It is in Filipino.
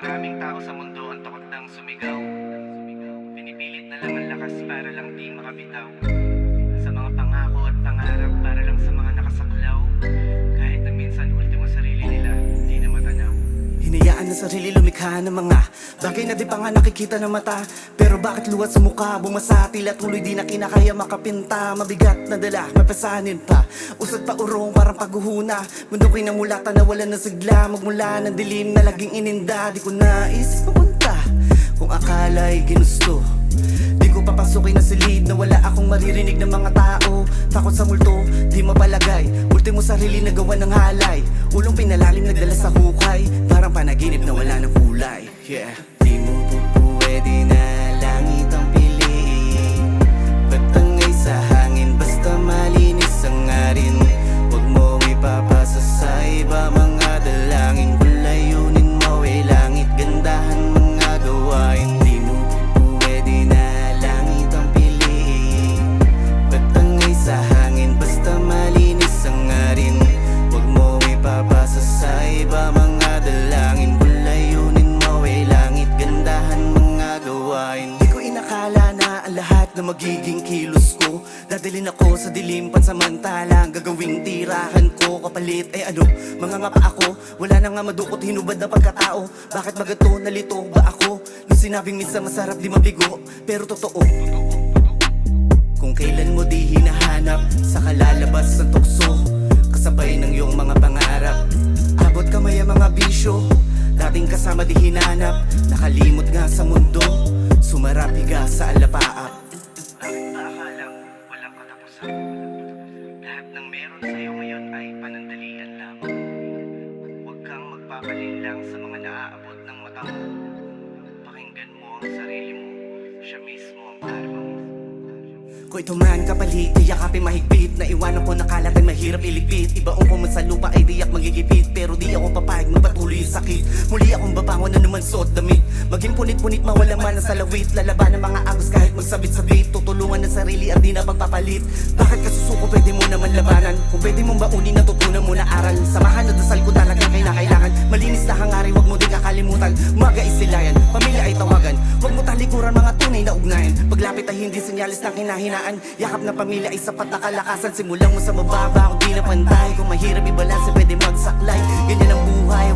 Maraming tao sa mundo ang takot ng sumigaw. Pinipilit na lang ang lakas para lang di makabitaw sa mga pangako at pangarap para lang sa mga nakasaklaw. Kahit na minsan ultimo sarili nila di na matanaw. Hinayaan na sarili lumikha ng mga bagay na di pa nga nakikita ng mata. Pero bakit luwat sa mukha, bumasa, tila tuloy di na kinakaya makapinta. Mabigat na dala, mapasanin pa, usad pa urong parang paghuhuna. Mundo ko'y namulatan na wala na sigla, magmula ng dilim na laging ininda. Di ko nais papunta kung akala'y ginusto. Di ko papasukin na silid na wala akong maririnig ng mga tao. Takot sa multo, di mapalagay, ultimo sarili na gawa ng halay. Ulong pinalalim nagdala sa hukay, parang panaginip na wala ng kulay. Yeah. Di mo po pwede na langit ang piliin, patangay sa hangin basta malinis ang ngarin. Huwag mo ipapasa sa iba mga dalangin, kung layunin mo ay langit, gandahan mga gawain. Di mo po pwede na langit ang piliin, patangay sa hangin basta malinis ang ngarin. Huwag mo ipapasa sa iba mga dalangin, kung layunin mo ay langit, gandahan mga gawain. Di ko inakala na ang lahat na magiging kilos ko dadalhin ako sa dilim pansamantala. Ang gagawing tirahan ko kapalit ay ano, mga nga pa ako. Wala na nga madukot, hinubad na pagkatao. Bakit magato, nalito ba ako? Nung sinabing minsan masarap di mabigo, pero totoo. Kung kailan mo di hinahanap sa kalalabas ng tukso, kasabay ng iyong mga pangarap, abot kamay ang mga bisyo, dating kasama di hinanap. Nakalimot nga sa mundo, sumarap higa sa alapaap. Bakit ba akalang walang katapusan? Lahat ng meron sa'yo ngayon ay panandalian lamang. Huwag kang magpapalinlang sa mga naaabot ng mata mo. Pakinggan mo ang sarili mo, siya mismo ang karma mo. Kung ito man kapalit, yakapin mahigpit, na iwanan ko nakalat ay mahirap iligpit. Ibaong ko man sa lupa ay diyak magigipit, pero di ako papayag magpatuloy yung sakit. Muli akong babangon na naman suot damit, maging punit-punit mawala man ang salawit. Lalaban ng mga agos kahit magsabit-sabit, tutulungan ng sarili at di na pagpapalit. Bakit kasusuko pwede mo naman labanan, kung pwede mong baunin natutunan mo na aral. Samahan at dasal ko talagang kailangan, malinis na hangarin, wag mo di kakalimutan. Umaga isilayan, pamilya ay tawagan, wag mo talikuran mga tunay na ugnayan. Paglapit ay hindi senyalis ng kinahinaan, yakap na pamilya ay sapat na kalakasan. Simulan mo sa mababa kung di na pantay, kung mahirap ibalanse pwede magsaklay. Ganyan ang buhay,